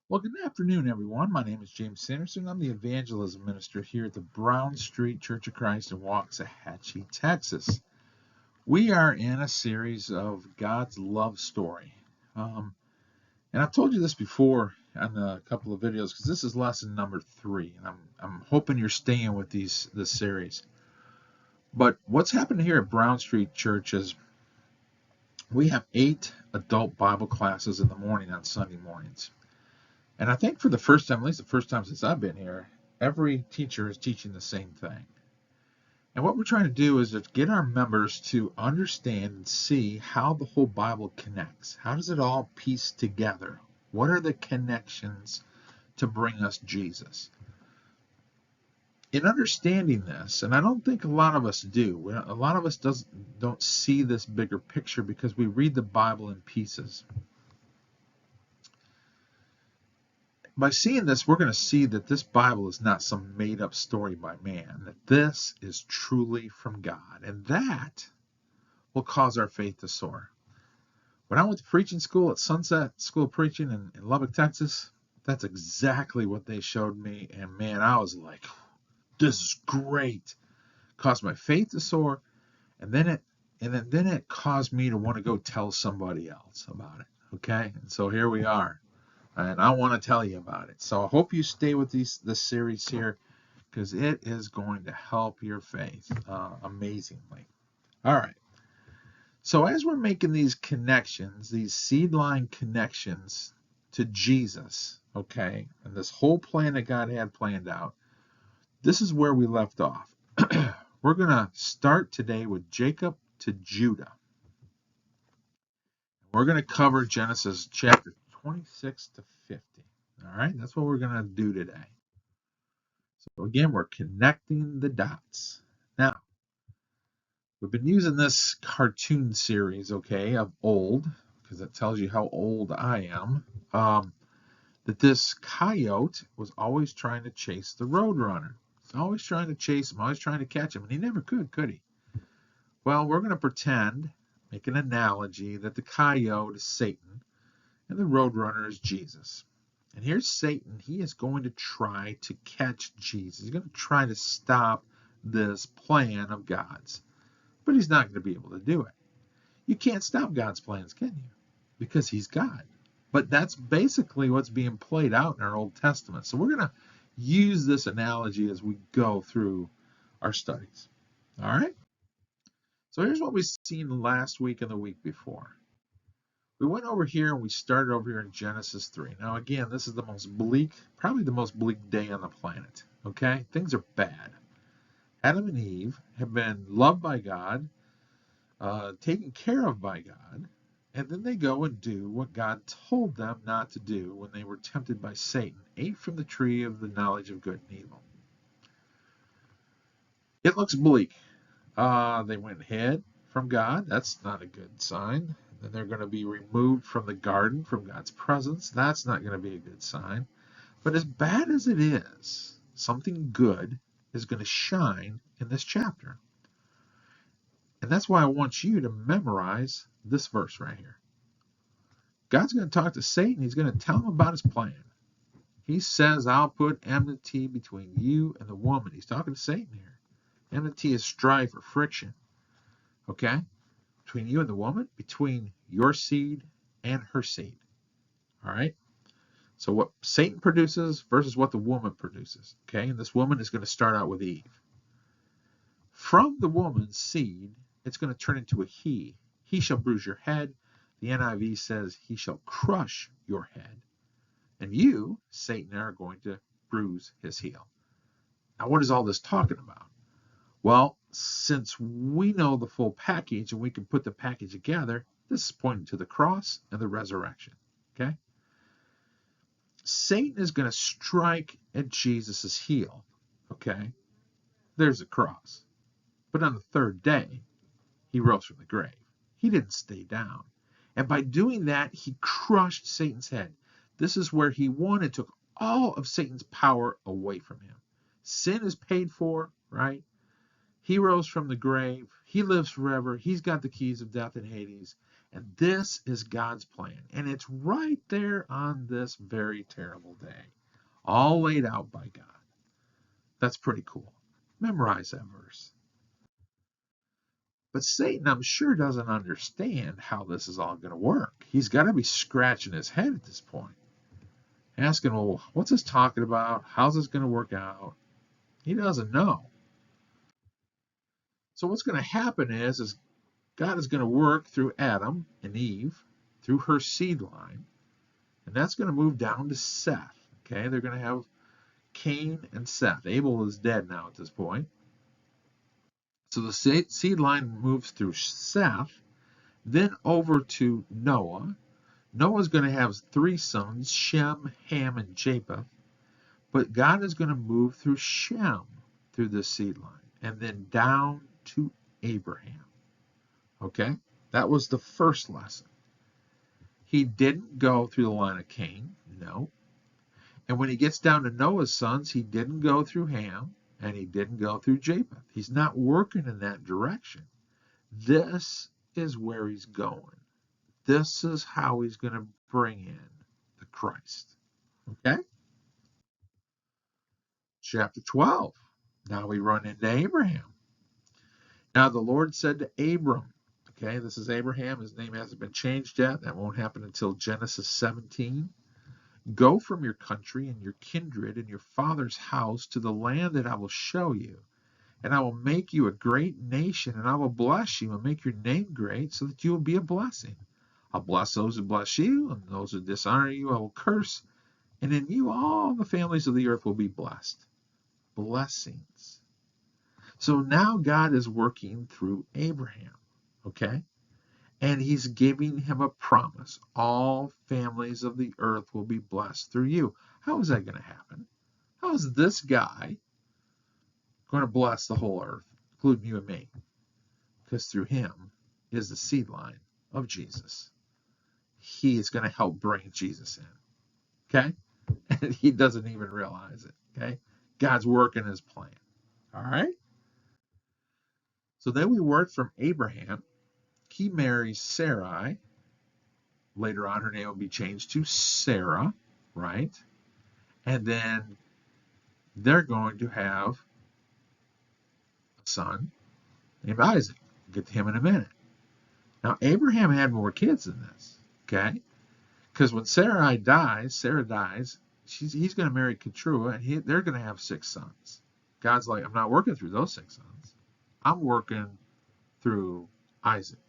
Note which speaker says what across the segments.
Speaker 1: Well, good afternoon, everyone. My name is James Sanderson. I'm the evangelism minister here at the Brown Street Church of Christ in Waxahachie, Texas. We are in a series of God's love story. And I've told you this before on a couple of videos because this is lesson number 3, and I'm hoping you're staying with this series. But what's happened here at Brown Street Church is we have 8 adult Bible classes in the morning on Sunday mornings. And I think for the first time, at least the first time since I've been here, every teacher is teaching the same thing. And what we're trying to do is to get our members to understand and see how the whole Bible connects. How does it all piece together? What are the connections to bring us Jesus? In understanding this, and I don't think a lot of us do, a lot of us don't see this bigger picture because we read the Bible in pieces. By seeing this, we're going to see that this Bible is not some made-up story by man, that this is truly from God, and that will cause our faith to soar. When I went to preaching school at Sunset School of Preaching in Lubbock, Texas, that's exactly what they showed me, and man, I was like, this is great. It caused my faith to soar, and then it caused me to want to go tell somebody else about it, okay? And so here we are. And I want to tell you about it. So I hope you stay with this series here because it is going to help your faith amazingly. All right. So as we're making these connections, these seed line connections to Jesus, okay, and this whole plan that God had planned out, this is where we left off. We're going to start today with Jacob to Judah. We're going to cover Genesis chapter 26 to 50. All right, that's what we're going to do today. So again, we're connecting the dots. Now, we've been using this cartoon series, okay, of old, because it tells you how old I am, that this coyote was always trying to chase the roadrunner. He's always trying to chase him, always trying to catch him, and he never could he? Well, we're going to pretend, make an analogy, that the coyote is Satan and the roadrunner is Jesus. And here's Satan. He is going to try to catch Jesus. He's going to try to stop this plan of God's. But he's not going to be able to do it. You can't stop God's plans, can you? Because he's God. But that's basically what's being played out in our Old Testament. So we're going to use this analogy as we go through our studies. All right? So here's what we've seen last week and the week before. We went over here and we started over here in Genesis 3. Now, again, this is the most bleak, probably the most bleak day on the planet. Okay? Things are bad. Adam and Eve have been loved by God, taken care of by God, and then they go and do what God told them not to do when they were tempted by Satan, ate from the tree of the knowledge of good and evil. It looks bleak. They went and hid from God. That's not a good sign. Then they're going to be removed from the garden, from God's presence. That's not going to be a good sign. But as bad as it is, something good is going to shine in this chapter. And that's why I want you to memorize this verse right here. God's going to talk to Satan. He's going to tell him about his plan. He says, I'll put enmity between you and the woman. He's talking to Satan here. Enmity is strife or friction. Okay? Between you and the woman, between your seed and her seed. All right? So what Satan produces versus what the woman produces. Okay? And this woman is going to start out with Eve. From the woman's seed, it's going to turn into a he. He shall bruise your head. The NIV says he shall crush your head. And you, Satan, are going to bruise his heel. Now, what is all this talking about? Well, since we know the full package and we can put the package together, this is pointing to the cross and the resurrection. Okay? Satan is going to strike at Jesus' heel. Okay? There's the cross. But on the third day, he rose from the grave. He didn't stay down. And by doing that, he crushed Satan's head. This is where he won and took all of Satan's power away from him. Sin is paid for, right? He rose from the grave. He lives forever. He's got the keys of death and Hades. And this is God's plan. And it's right there on this very terrible day, all laid out by God. That's pretty cool. Memorize that verse. But Satan, I'm sure, doesn't understand how this is all going to work. He's got to be scratching his head at this point, asking, well, what's this talking about? How's this going to work out? He doesn't know. So what's going to happen is God is going to work through Adam and Eve, through her seed line, and that's going to move down to Seth. Okay, they're going to have Cain and Seth. Abel is dead now at this point. So the seed line moves through Seth, then over to Noah. Noah's going to have 3 sons, Shem, Ham, and Japheth. But God is going to move through Shem, through this seed line, and then down to Abraham. Okay? That was the first lesson. He didn't go through the line of Cain. No. And when he gets down to Noah's sons, he didn't go through Ham, and he didn't go through Japheth. He's not working in that direction. This is where he's going. This is how he's going to bring in the Christ. Okay? Chapter 12. Now we run into Abraham. Now the Lord said to Abram, okay, this is Abraham. His name hasn't been changed yet. That won't happen until Genesis 17. Go from your country and your kindred and your father's house to the land that I will show you. And I will make you a great nation, and I will bless you and make your name great so that you will be a blessing. I'll bless those who bless you, and those who dishonor you I will curse. And in you all the families of the earth will be blessed. Blessings. So now God is working through Abraham, okay? And he's giving him a promise. All families of the earth will be blessed through you. How is that going to happen? How is this guy going to bless the whole earth, including you and me? Because through him is the seed line of Jesus. He is going to help bring Jesus in, okay? And he doesn't even realize it, okay? God's working his plan, all right? So then we work from Abraham. He marries Sarai. Later on, her name will be changed to Sarah, right? And then they're going to have a son named Isaac. We'll get to him in a minute. Now, Abraham had more kids than this, okay? Because when Sarah dies, he's going to marry Keturah, and they're going to have 6 sons. God's like, I'm not working through those 6 sons. I'm working through Isaac.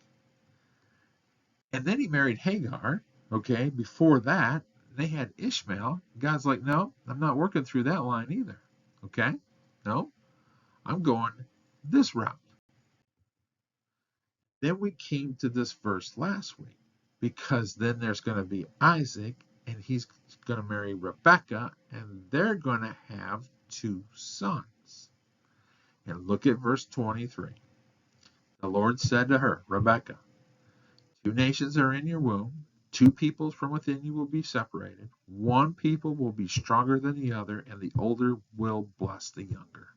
Speaker 1: And then he married Hagar, okay? Before that, they had Ishmael. God's like, no, I'm not working through that line either, okay? No, I'm going this route. Then we came to this verse last week, because then there's going to be Isaac, and he's going to marry Rebekah, and they're going to have 2 sons. And look at verse 23. The Lord said to her, Rebekah, 2 nations are in your womb, 2 peoples from within you will be separated. 1 people will be stronger than the other, and the older will bless the younger.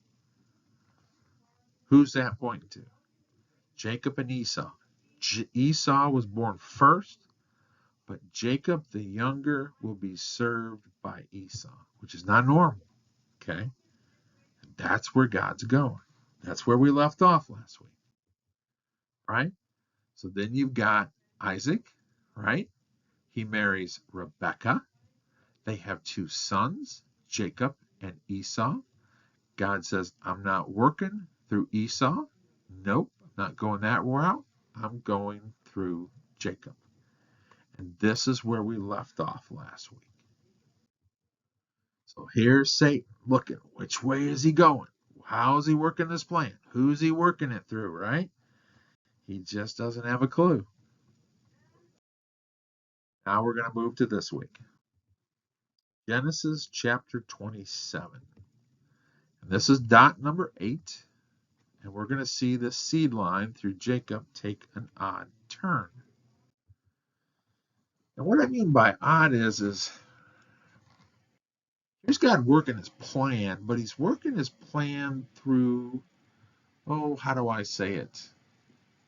Speaker 1: Who's that pointing to? Jacob and Esau. Esau was born first, but Jacob the younger will be served by Esau, which is not normal, okay? And that's where God's going. That's where we left off last week, right? So then you've got Isaac, right? He marries Rebekah. They have 2 sons, Jacob and Esau. God says, I'm not working through Esau. Nope, I'm not going that route. I'm going through Jacob. And this is where we left off last week. So here's Satan looking. Which way is he going? How is he working this plan? Who's he working it through, right? He just doesn't have a clue. Now we're going to move to this week. Genesis chapter 27. And this is dot number 8. And we're going to see this seed line through Jacob take an odd turn. And what I mean by odd is here's God working his plan, but he's working his plan through, how do I say it?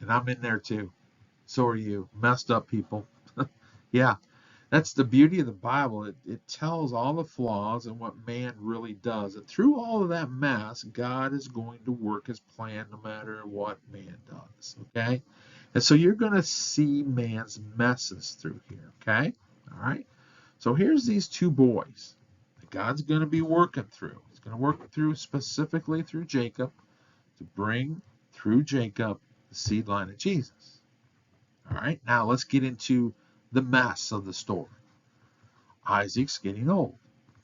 Speaker 1: And I'm in there too. So are you, messed up people. Yeah, that's the beauty of the Bible. It tells all the flaws and what man really does. And through all of that mess, God is going to work his plan no matter what man does. Okay? And so you're going to see man's messes through here. Okay? All right? So here's these two boys that God's going to be working through. He's going to work through specifically through Jacob to bring through Jacob the seed line of Jesus. All right? Now let's get into the mess of the story. Isaac's getting old.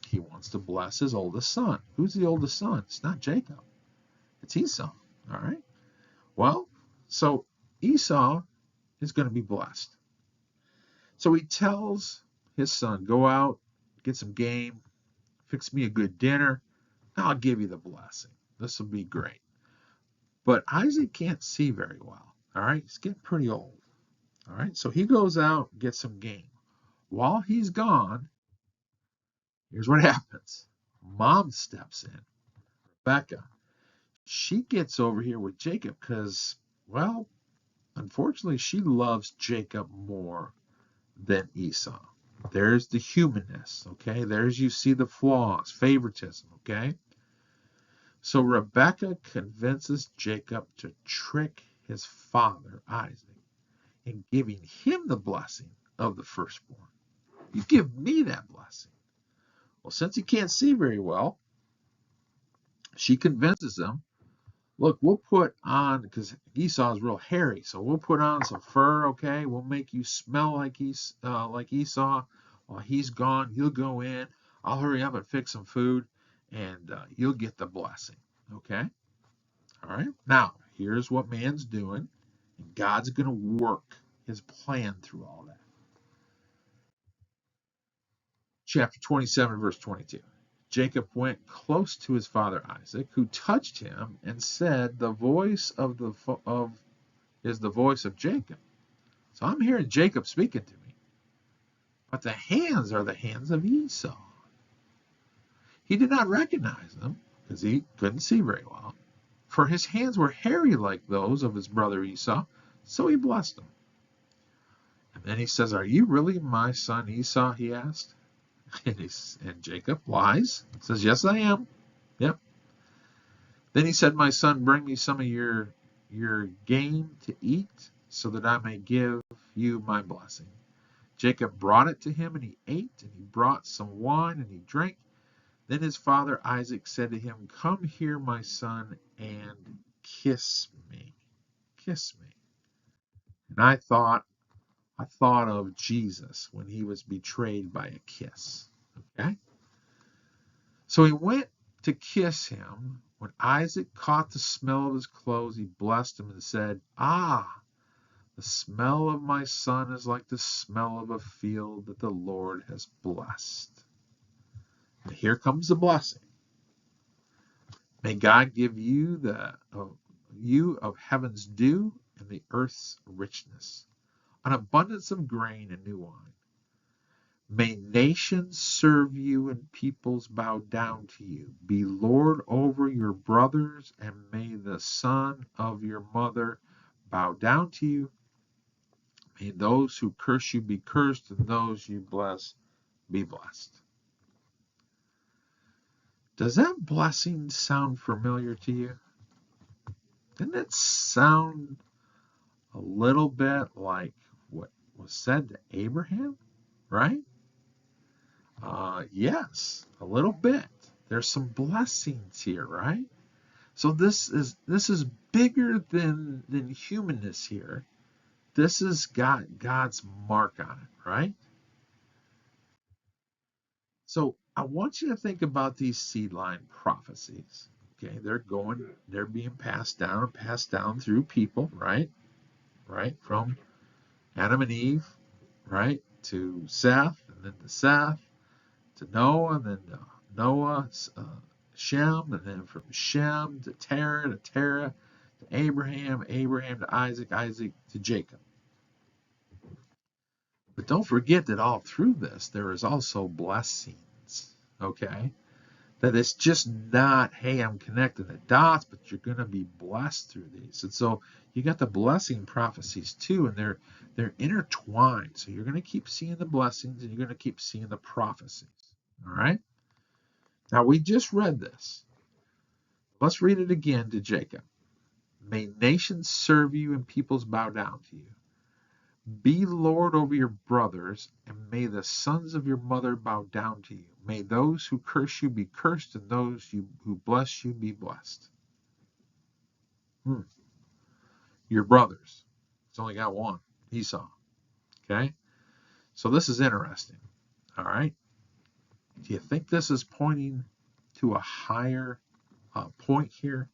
Speaker 1: He wants to bless his oldest son. Who's the oldest son? It's not Jacob. It's Esau. All right? Well, so Esau is going to be blessed. So he tells his son, go out, get some game, fix me a good dinner, and I'll give you the blessing. This will be great. But Isaac can't see very well. All right? He's getting pretty old. All right? So he goes out, gets some game. While he's gone, here's what happens. Mom steps in, Rebekah. She gets over here with Jacob because, well, unfortunately, she loves Jacob more than Esau. There's the humanness, okay? There's you see the flaws, favoritism, okay? So Rebekah convinces Jacob to trick his father, Isaac, in giving him the blessing of the firstborn. You give me that blessing. Well, since he can't see very well, she convinces him, look, we'll put on, because Esau's real hairy, so we'll put on some fur, okay? We'll make you smell like Esau. While he's gone, you'll go in. I'll hurry up and fix some food, and you'll get the blessing, okay? All right? Now, here's what man's doing, and God's going to work his plan through all that. Chapter 27, verse 22. Jacob went close to his father Isaac, who touched him and said, "The voice is the voice of Jacob." So I'm hearing Jacob speaking to me, but the hands are the hands of Esau. He did not recognize them because he couldn't see very well, for his hands were hairy like those of his brother Esau. So he blessed him. And then he says, "Are you really my son Esau?" he asked. And Jacob lies, says, "Yes, I am." Yep. Then he said, "My son, bring me some of your game to eat, so that I may give you my blessing." Jacob brought it to him, and he ate, and he brought some wine, and he drank. Then his father Isaac said to him, "Come here, my son, and kiss me. Kiss me." And I thought of Jesus when he was betrayed by a kiss. Okay? So he went to kiss him. When Isaac caught the smell of his clothes, he blessed him and said, "Ah, the smell of my son is like the smell of a field that the Lord has blessed." And here comes the blessing. May God give you you of heaven's dew and the earth's richness, an abundance of grain and new wine. May nations serve you and peoples bow down to you. Be Lord over your brothers, and may the son of your mother bow down to you. May those who curse you be cursed, and those you bless be blessed. Does that blessing sound familiar to you? Didn't it sound a little bit like what was said to Abraham, right? Yes, a little bit. There's some blessings here, right? So this is bigger than humanness here. This has got God's mark on it, right? So I want you to think about these seed line prophecies. Okay, they're being passed down through people, right? Right? From Adam and Eve, right? To Seth, and then to Seth, to Noah, and then Noah, Shem, and then from Shem to Terah, to Abraham, to Isaac, to Jacob. But don't forget that all through this, there is also blessings, okay? That it's just not, hey, I'm connecting the dots, but you're going to be blessed through these. And so you got the blessing prophecies too, and they're intertwined. So you're going to keep seeing the blessings, and you're going to keep seeing the prophecies. All right? Now we just read this. Let's read it again to Jacob. May nations serve you and peoples bow down to you. Be Lord over your brothers, and may the sons of your mother bow down to you. May those who curse you be cursed, and those who bless you be blessed. Your brothers. It's only got one, Esau. Okay? So this is interesting. All right? Do you think this is pointing to a higher point here?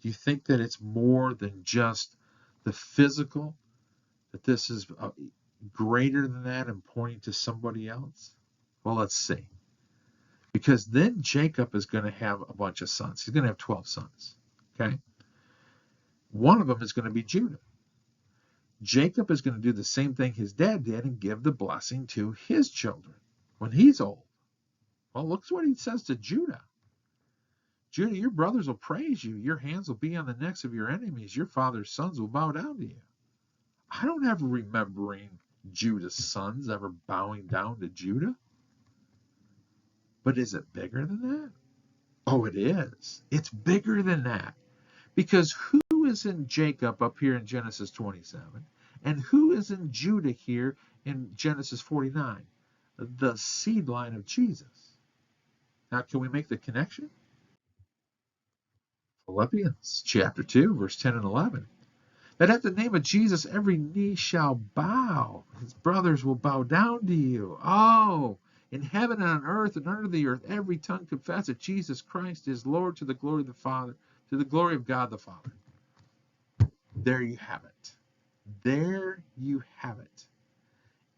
Speaker 1: Do you think that it's more than just the physical? That this is greater than that and pointing to somebody else? Well, let's see. Because then Jacob is going to have a bunch of sons. He's going to have 12 sons. Okay? One of them is going to be Judah. Jacob is going to do the same thing his dad did and give the blessing to his children when he's old. Well, look what he says to Judah. Judah, your brothers will praise you. Your hands will be on the necks of your enemies. Your father's sons will bow down to you. I don't ever remembering Judah's sons ever bowing down to Judah. But is it bigger than that? Oh, it is. It's bigger than that. Because who is in Jacob up here in Genesis 27? And who is in Judah here in Genesis 49? The seed line of Jesus. Now, can we make the connection? Philippians chapter 2, verse 10 and 11. That at the name of Jesus, every knee shall bow. His brothers will bow down to you. Oh, in heaven and on earth and under the earth, every tongue confess that Jesus Christ is Lord to the glory of the Father, to the glory of God the Father. There you have it. There you have it.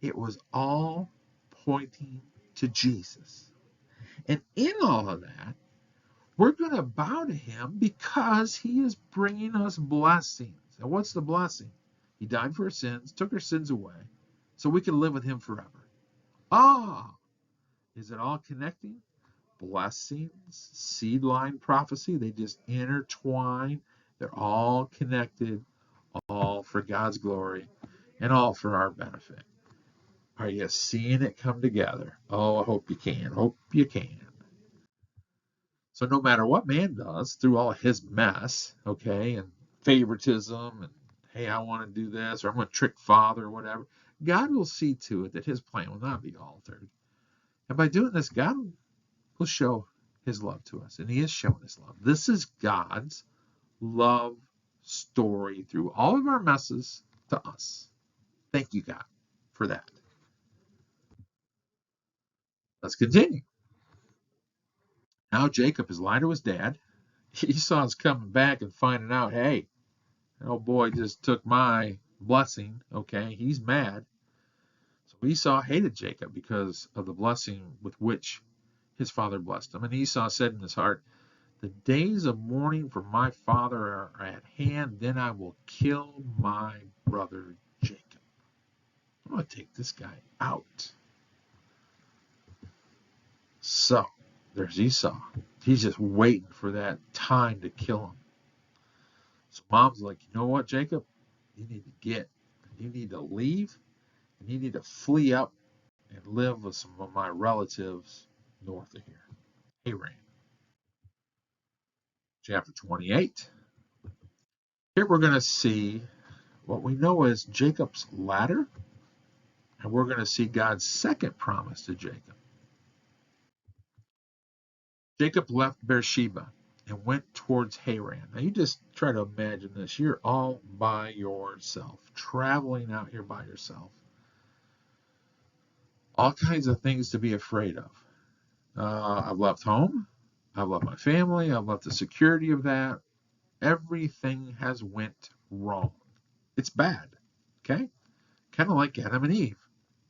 Speaker 1: It was all pointing to Jesus. And in all of that, we're going to bow to him because he is bringing us blessings. And what's the blessing? He died for our sins, took our sins away, so we can live with him forever. Is it all connecting? Blessings, seed line prophecy, they just intertwine. They're all connected, all for God's glory, and all for our benefit. Are you seeing it come together? Oh, I hope you can. Hope you can. So no matter what man does through all his mess, okay, and favoritism, and hey, I want to do this, or I'm going to trick father, or whatever, God will see to it that his plan will not be altered. And by doing this, God will show his love to us, and he is showing his love. This is God's love story through all of our messes to us. Thank you, God, for that. Let's continue. Now Jacob is lying to his dad. Esau's coming back and finding out, hey, oh boy just took my blessing. Okay, he's mad. So Esau hated Jacob because of the blessing with which his father blessed him. And Esau said in his heart, the days of mourning for my father are at hand, then I will kill my brother Jacob. I'm going to take this guy out. So there's Esau. He's just waiting for that time to kill him. So mom's like, you know what, Jacob? You need to leave, and you need to flee up and live with some of my relatives north of here. Haran. Chapter 28. Here we're going to see what we know as Jacob's ladder, and we're going to see God's second promise to Jacob. Jacob left Beersheba and went towards Haran. Now you just try to imagine this. You're all by yourself, traveling out here by yourself. All kinds of things to be afraid of. I've left home. I've left my family. I've left the security of that. Everything has went wrong. It's bad. Okay? Kind of like Adam and Eve.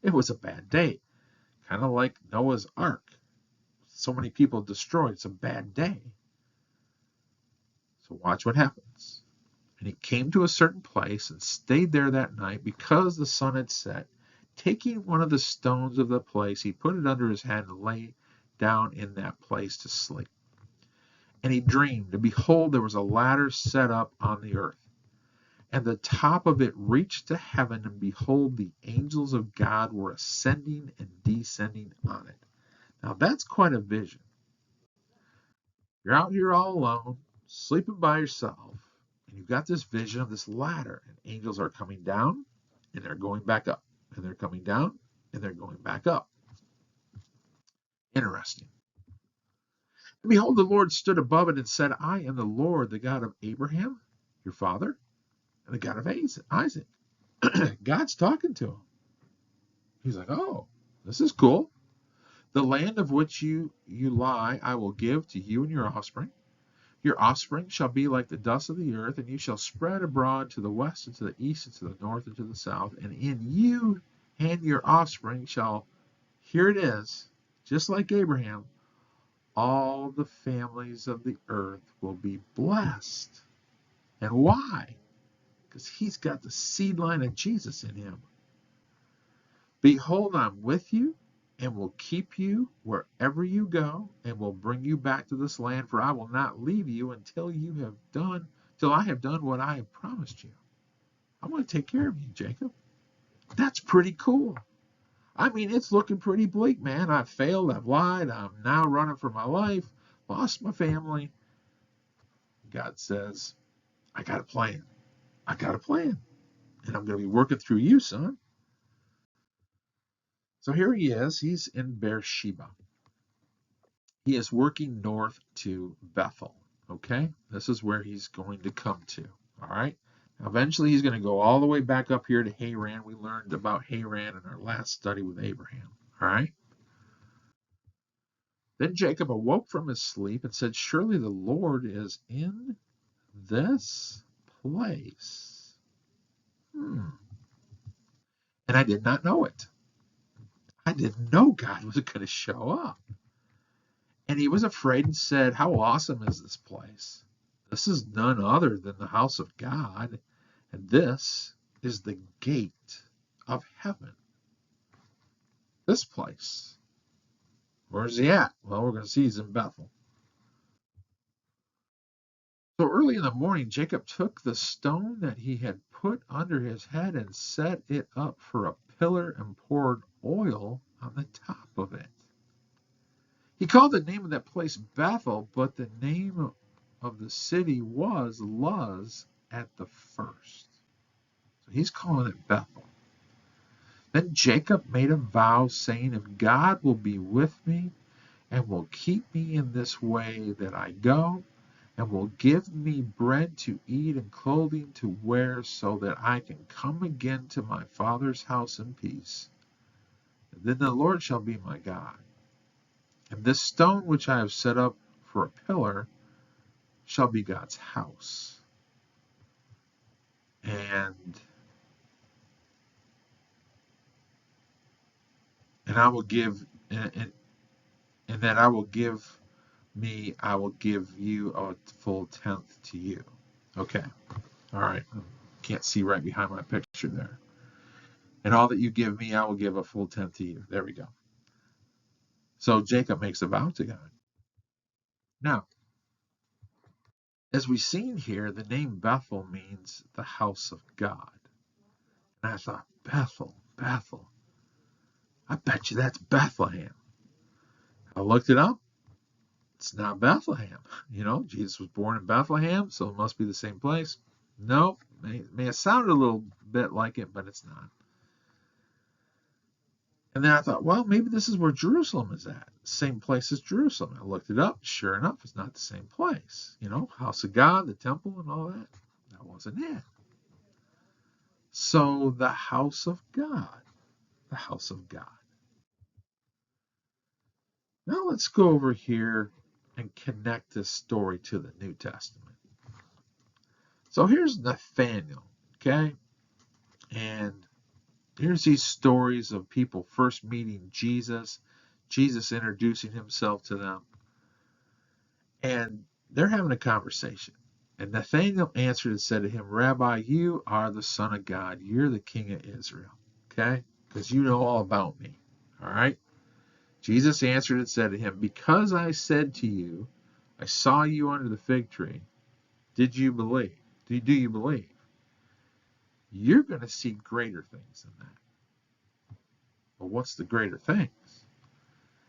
Speaker 1: It was a bad day. Kind of like Noah's Ark. So many people destroyed. It's a bad day. So watch what happens. And he came to a certain place and stayed there that night because the sun had set. Taking one of the stones of the place, he put it under his head and lay down in that place to sleep. And he dreamed, and behold, there was a ladder set up on the earth, and the top of it reached to heaven, and behold, the angels of God were ascending and descending on it. Now that's quite a vision. You're out here all alone, sleeping by yourself, and you've got this vision of this ladder, and angels are coming down, and they're going back up, and they're coming down, and they're going back up. Interesting. And behold, the Lord stood above it and said, I am the Lord, the God of Abraham, your father, and the God of Isaac. God's talking to him. He's like, oh, this is cool. The land of which you lie, I will give to you and your offspring. Your offspring shall be like the dust of the earth, and you shall spread abroad to the west and to the east and to the north and to the south. And in you and your offspring shall, here it is, just like Abraham, all the families of the earth will be blessed. And why? Because he's got the seed line of Jesus in him. Behold, I'm with you and will keep you wherever you go, and will bring you back to this land, for I will not leave you till I have done what I have promised you. I'm going to take care of you, Jacob. That's pretty cool. I mean, it's looking pretty bleak, man. I've failed, I've lied, I'm now running for my life, lost my family. God says, I got a plan. I got a plan. And I'm going to be working through you, son. So here he is. He's in Beersheba. He is working north to Bethel. Okay? This is where he's going to come to. All right? Now, eventually, he's going to go all the way back up here to Haran. We learned about Haran in our last study with Abraham. All right? Then Jacob awoke from his sleep and said, surely the Lord is in this place. And I did not know it. I didn't know God was going to show up. And he was afraid and said, how awesome is this place? This is none other than the house of God, and this is the gate of heaven. This place. Where's he at? Well, we're going to see he's in Bethel. So early in the morning, Jacob took the stone that he had put under his head and set it up for a pillar and poured oil on the top of it. He called the name of that place Bethel, but the name of the city was Luz at the first. So he's calling it Bethel. Then Jacob made a vow, saying, if God will be with me and will keep me in this way that I go, and will give me bread to eat and clothing to wear, so that I can come again to my father's house in peace, then the Lord shall be my God. And this stone which I have set up for a pillar shall be God's house. And I will give, and that I will give you a full tenth to you. Okay. All right. Can't see right behind my picture there. And all that you give me, I will give a full tenth to you. There we go. So Jacob makes a vow to God. Now, as we've seen here, the name Bethel means the house of God. And I thought, Bethel. I bet you that's Bethlehem. I looked it up. It's not Bethlehem. Jesus was born in Bethlehem, so it must be the same place. No, may have sounded a little bit like it, but it's not. And then I thought, well, maybe this is where Jerusalem is at. Same place as Jerusalem. I looked it up. Sure enough, it's not the same place. House of God, the temple, and all that. That wasn't it. So the house of God. The house of God. Now let's go over here and connect this story to the New Testament. So here's Nathaniel, okay? And here's these stories of people first meeting Jesus, Jesus introducing himself to them. And they're having a conversation. And Nathanael answered and said to him, Rabbi, you are the Son of God. You're the King of Israel. Okay? Because you know all about me. All right? Jesus answered and said to him, because I said to you, I saw you under the fig tree, did you believe? Do you believe? You're going to see greater things than that. Well, what's the greater things?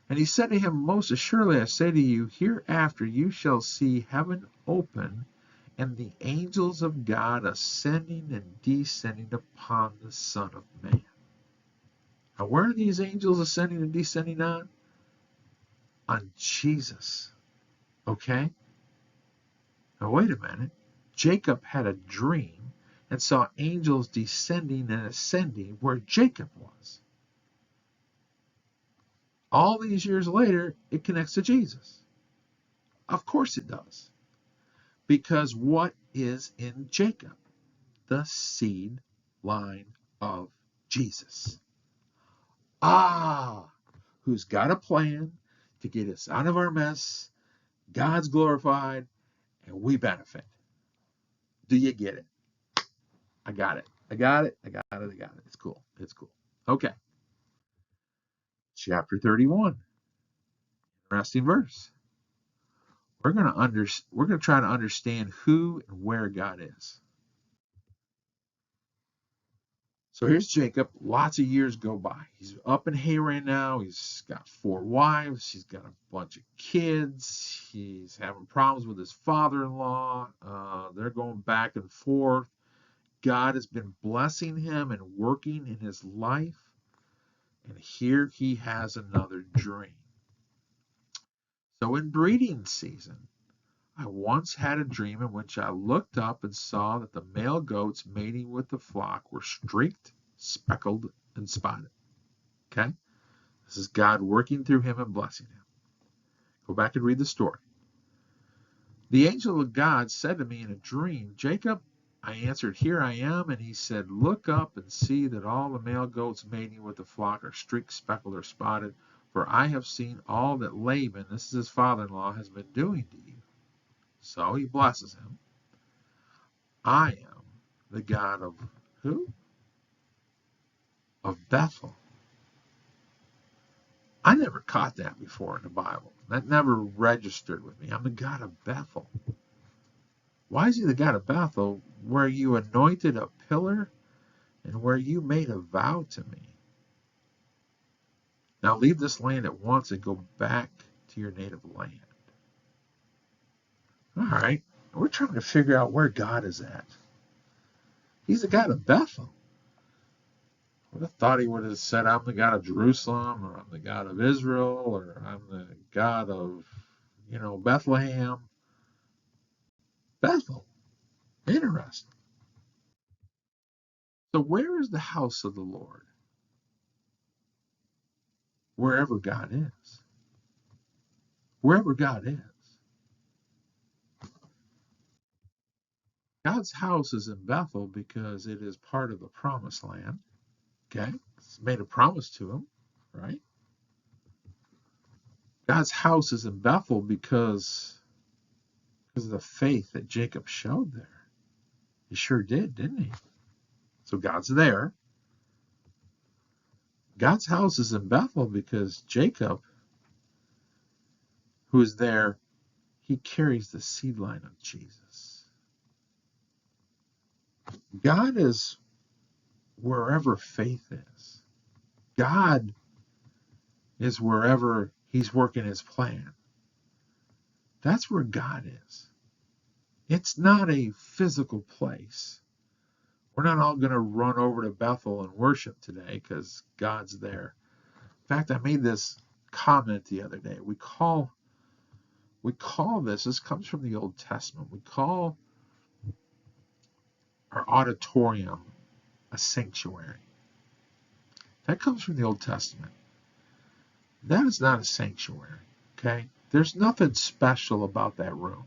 Speaker 1: And he said to him, most assuredly I say to you, hereafter you shall see heaven open, and the angels of God ascending and descending upon the Son of Man. Now, where are these angels ascending and descending on? On Jesus. Okay? Now, wait a minute. Jacob had a dream and saw angels descending and ascending where Jacob was. All these years later, it connects to Jesus. Of course it does. Because what is in Jacob? The seed line of Jesus. Who's got a plan to get us out of our mess, God's glorified, and we benefit. Do you get it? I got it. I got it. I got it. I got it. It's cool. It's cool. Okay. Chapter 31. Interesting verse. We're going to try to understand who and where God is. So here's Jacob. Lots of years go by. He's up in Haran now. He's got 4 wives. He's got a bunch of kids. He's having problems with his father-in-law. They're going back and forth. God has been blessing him and working in his life. And here he has another dream. So in breeding season, I once had a dream in which I looked up and saw that the male goats mating with the flock were streaked, speckled, and spotted. Okay? This is God working through him and blessing him. Go back and read the story. The angel of God said to me in a dream, Jacob, I answered, here I am. And he said, look up and see that all the male goats mating with the flock are streaked, speckled, or spotted. For I have seen all that Laban, this is his father-in-law, has been doing to you. So he blesses him. I am the God of who? Of Bethel. I never caught that before in the Bible. That never registered with me. I'm the God of Bethel. Why is he the God of Bethel? Where you anointed a pillar and where you made a vow to me. Now leave this land at once and go back to your native land. All right. We're trying to figure out where God is at. He's the God of Bethel. I would have thought he would have said, I'm the God of Jerusalem, or I'm the God of Israel, or I'm the God of, Bethlehem. Bethel. Interesting. So where is the house of the Lord? Wherever God is. Wherever God is. God's house is in Bethel because it is part of the promised land. Okay? It's made a promise to him, right? God's house is in Bethel because of the faith that Jacob showed there. He sure did, didn't he? So God's there. God's house is in Bethel because Jacob, who is there, he carries the seed line of Jesus. God is wherever faith is. God is wherever he's working his plan. That's where God is. It's not a physical place. We're not all going to run over to Bethel and worship today because God's there. In fact, I made this comment the other day. We call this comes from the Old Testament. We call our auditorium a sanctuary. That comes from the Old Testament. That is not a sanctuary, okay? There's nothing special about that room.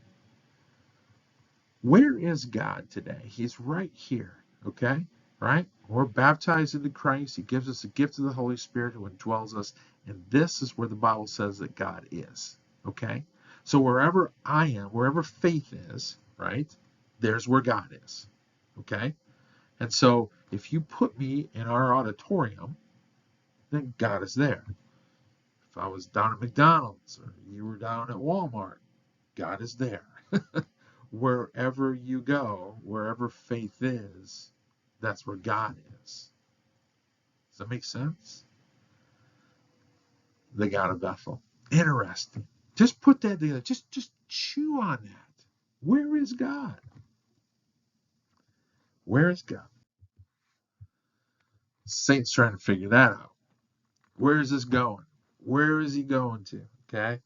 Speaker 1: Where is God today? He's right here, okay? Right? We're baptized into Christ. He gives us the gift of the Holy Spirit who indwells us. And this is where the Bible says that God is, okay? So wherever I am, wherever faith is, right, there's where God is, okay? And so if you put me in our auditorium, then God is there. If I was down at McDonald's or you were down at Walmart, God is there. Wherever you go, wherever faith is, that's where God is. Does that make sense? The God of Bethel. Interesting. Just put that together. Just chew on that. Where is God? Where is God? Saint's trying to figure that out. Where is this going? Where is he going to? Okay?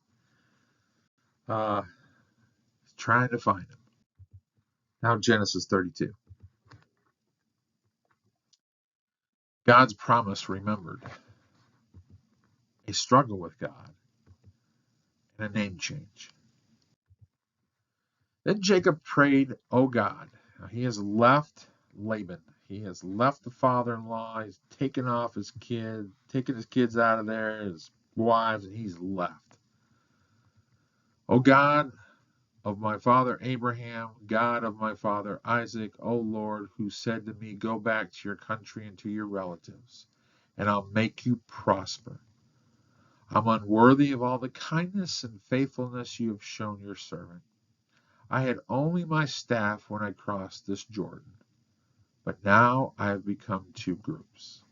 Speaker 1: Trying to find him. Now Genesis 32. God's promise remembered. A struggle with God. And a name change. Then Jacob prayed, "O God." Now he has left Laban. He has left the father-in-law. He's taken off his kid, taken his kids out of there, his wives, and he's left. "O God of my father Abraham, God of my father Isaac, O Lord, who said to me, 'Go back to your country and to your relatives, and I'll make you prosper.' I'm unworthy of all the kindness and faithfulness you have shown your servant. I had only my staff when I crossed this Jordan, but now I have become two groups."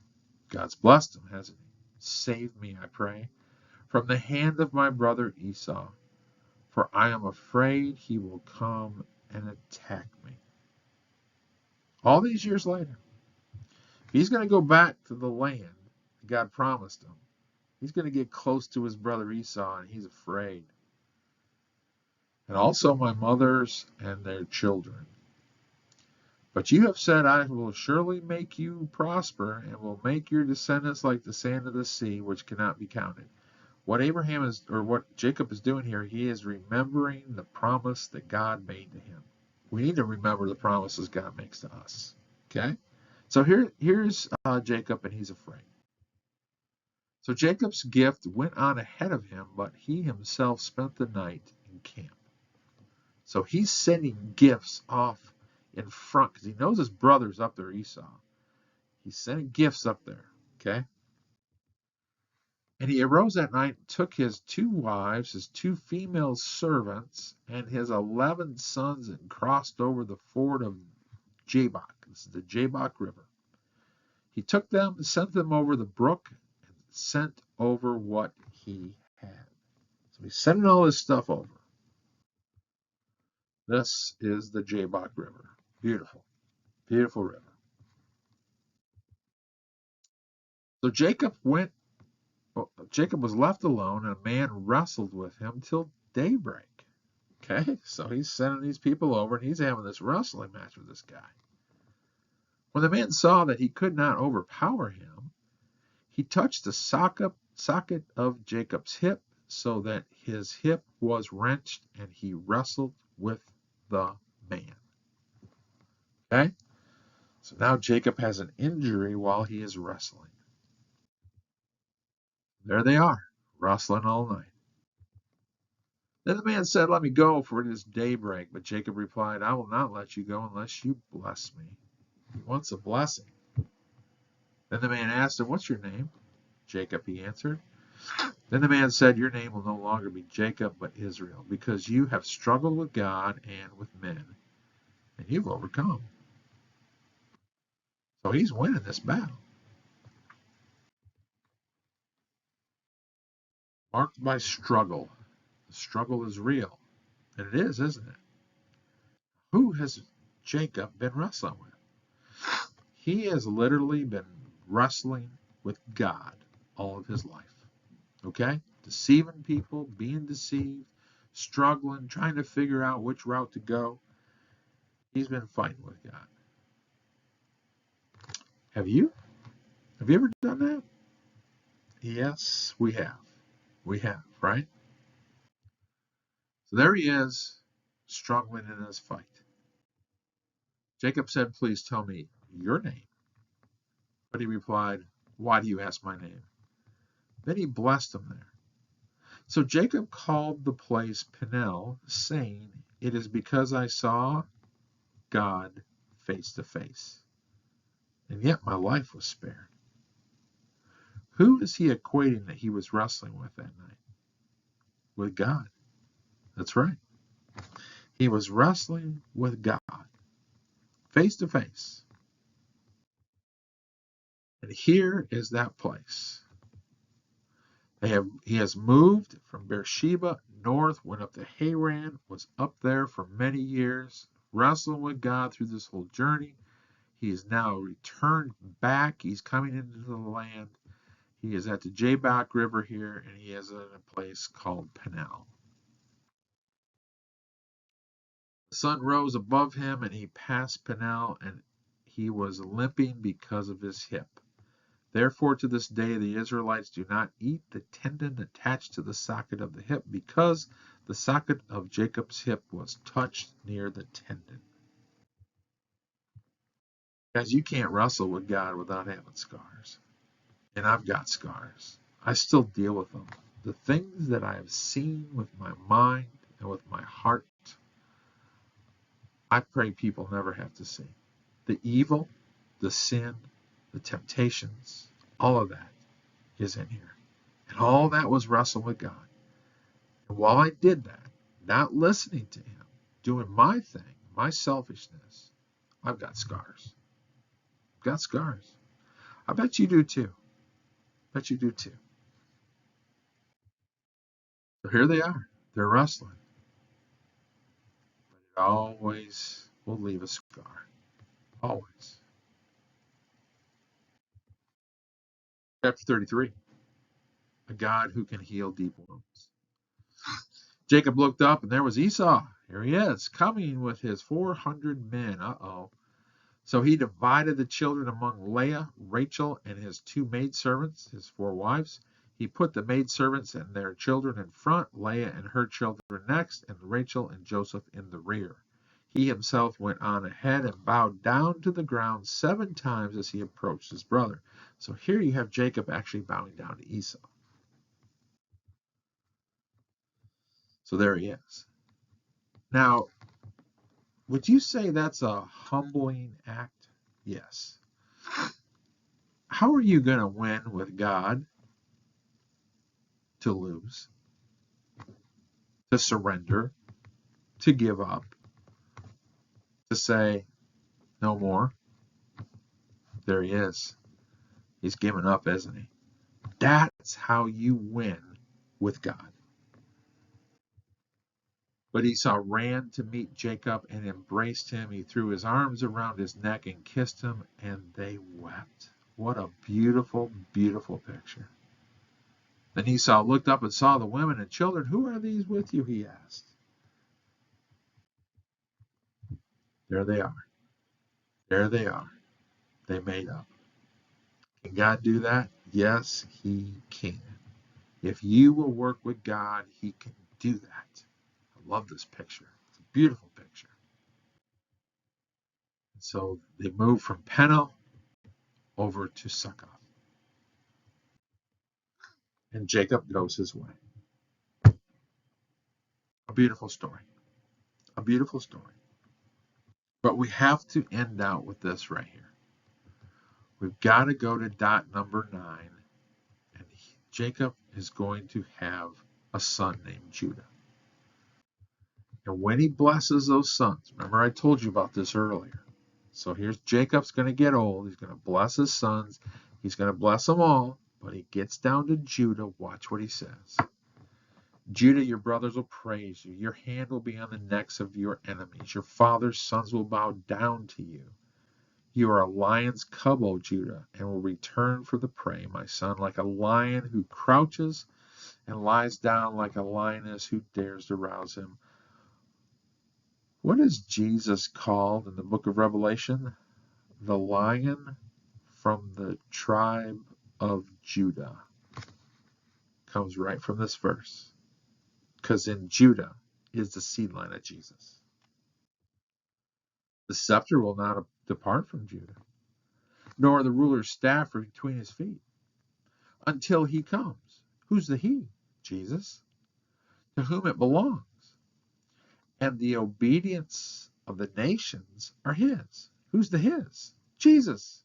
Speaker 1: God's blessed him, hasn't he? "Save me, I pray, from the hand of my brother Esau, for I am afraid he will come and attack me." All these years later, if he's going to go back to the land God promised him, he's going to get close to his brother Esau, and he's afraid. "And also my mothers and their children. But you have said, I will surely make you prosper, and will make your descendants like the sand of the sea, which cannot be counted." What Jacob is doing here, he is remembering the promise that God made to him. We need to remember the promises God makes to us. Okay? So here's Jacob, and he's afraid. So Jacob's gift went on ahead of him, but he himself spent the night in camp. So he's sending gifts off in front because he knows his brother's up there, Esau. He's sending gifts up there. Okay? "And he arose that night and took his 2 wives, his 2 female servants, and his 11 sons, and crossed over the ford of Jabbok." This is the Jabbok River. "He took them, sent them over the brook, and sent over what he had." So he's sending all this stuff over. This is the Jabbok River. Beautiful, beautiful river. So Jacob was left alone, and a man wrestled with him till daybreak. Okay, so he's sending these people over, and he's having this wrestling match with this guy. When the man saw that he could not overpower him, he touched the socket of Jacob's hip, so that his hip was wrenched, and he wrestled with the man. Okay, so now Jacob has an injury while he is wrestling. There they are, wrestling all night. Then the man said, "Let me go, for it is daybreak." But Jacob replied, "I will not let you go unless you bless me." He wants a blessing. Then the man asked him, "What's your name?" "Jacob," he answered. Then the man said, "Your name will no longer be Jacob, but Israel, because you have struggled with God and with men, and you've overcome." So he's winning this battle. Marked by struggle. The struggle is real. And it is, isn't it? Who has Jacob been wrestling with? He has literally been wrestling with God all of his life. Okay? Deceiving people, being deceived, struggling, trying to figure out which route to go. He's been fighting with God. Have you? Have you ever done that? Yes, we have. We have, right? So there he is, struggling in this fight. Jacob said, "Please tell me your name." But he replied, "Why do you ask my name?" Then he blessed him there. So Jacob called the place Peniel, saying, "It is because I saw God face to face, and yet my life was spared." Who is he equating that he was wrestling with that night? With God. That's right. He was wrestling with God, face to face. And here is that place. He has moved from Beersheba north, went up to Haran, was up there for many years, wrestling with God through this whole journey. He is now returned back. He's coming into the land. He is at the Jabbok River here, and he is in a place called Peniel. The sun rose above him, and he passed Peniel, and he was limping because of his hip. Therefore, to this day, the Israelites do not eat the tendon attached to the socket of the hip, because the socket of Jacob's hip was touched near the tendon. Guys, you can't wrestle with God without having scars. And I've got scars. I still deal with them. The things that I have seen with my mind and with my heart, I pray people never have to see. The evil, the sin, the temptations, all of that is in here. And all that was wrestle with God. And while I did that, not listening to him, doing my thing, my selfishness, I've got scars. I've got scars. I bet you do too. I bet you do too. So here they are. They're wrestling. But it always will leave a scar. Always. Chapter 33. A God who can heal deep wounds. Jacob looked up, and there was Esau. Here he is, coming with his 400 men. Uh-oh. So he divided the children among Leah, Rachel, and his 2 maidservants, his 4 wives. He put the maidservants and their children in front, Leah and her children next, and Rachel and Joseph in the rear. He himself went on ahead and bowed down to the ground 7 times as he approached his brother. So here you have Jacob actually bowing down to Esau. So there he is. Now, would you say that's a humbling act? Yes. How are you going to win with God? To lose, to surrender, to give up, to say, no more. There he is. He's given up, isn't he? That's how you win with God. But Esau ran to meet Jacob and embraced him. He threw his arms around his neck and kissed him, and they wept. What a beautiful, beautiful picture. Then Esau looked up and saw the women and children. Who are these with you? He asked. There they are. There they are. They made up. Can God do that? Yes, he can. If you will work with God, he can do that. I love this picture. It's a beautiful picture. And so they move from Peniel over to Succoth. And Jacob goes his way. A beautiful story. A beautiful story. But we have to end out with this right here. We've got to go to dot number 9. And Jacob is going to have a son named Judah. And when he blesses those sons, remember I told you about this earlier. So here's Jacob's going to get old. He's going to bless his sons. He's going to bless them all. But he gets down to Judah. Watch what he says. Judah, your brothers will praise you. Your hand will be on the necks of your enemies. Your father's sons will bow down to you. You are a lion's cub, O Judah, and will return for the prey, my son, like a lion who crouches and lies down like a lioness who dares to rouse him. What is Jesus called in the book of Revelation? The Lion from the tribe of Judah. Comes right from this verse. Because in Judah is the seed line of Jesus. The scepter will not depart from Judah, nor the ruler's staff from between his feet, until he comes. Who's the he? Jesus. To whom it belongs. And the obedience of the nations are his. Who's the his? Jesus.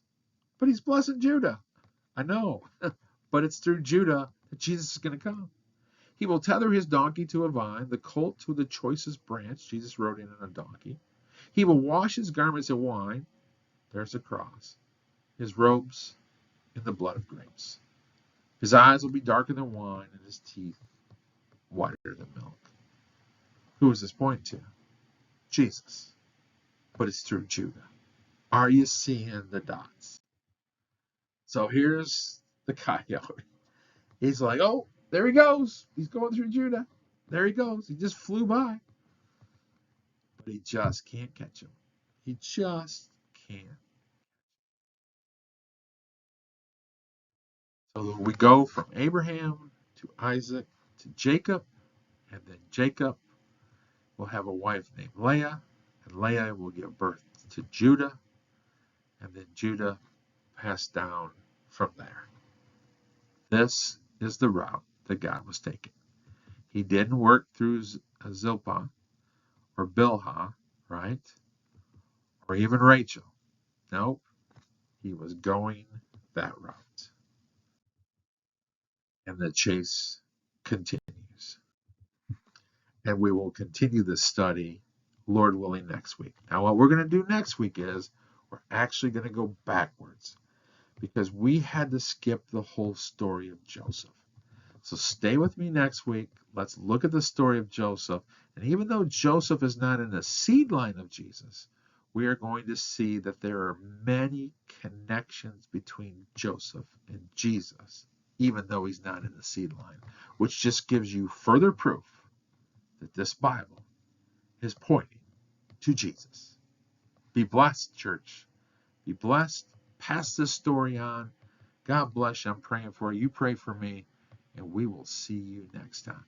Speaker 1: But he's blessing Judah. I know. but it's through Judah that Jesus is going to come. He will tether his donkey to a vine, the colt to the choicest branch. Jesus rode in on a donkey. He will wash his garments in wine. There's the cross. His robes in the blood of grapes. His eyes will be darker than wine, and his teeth whiter than milk. Who is this pointing to? Jesus. But it's through Judah. Are you seeing the dots? So here's the coyote. He's like, oh, there he goes. He's going through Judah. There he goes. He just flew by. But he just can't catch him. He just can't. So we go from Abraham to Isaac to Jacob, and then Jacob will have a wife named Leah, and Leah will give birth to Judah, and then Judah passed down from there. This is the route that God was taking. He didn't work through Zilpah or Bilhah, right? Or even Rachel. Nope. He was going that route. And the chase continues. And we will continue this study, Lord willing, next week. Now, what we're going to do next week is we're actually going to go backwards because we had to skip the whole story of Joseph. So stay with me next week. Let's look at the story of Joseph. And even though Joseph is not in the seed line of Jesus, we are going to see that there are many connections between Joseph and Jesus, even though he's not in the seed line, which just gives you further proof that this Bible is pointing to Jesus. Be blessed, church. Be blessed. Pass this story on. God bless you. I'm praying for you. You pray for me. And we will see you next time.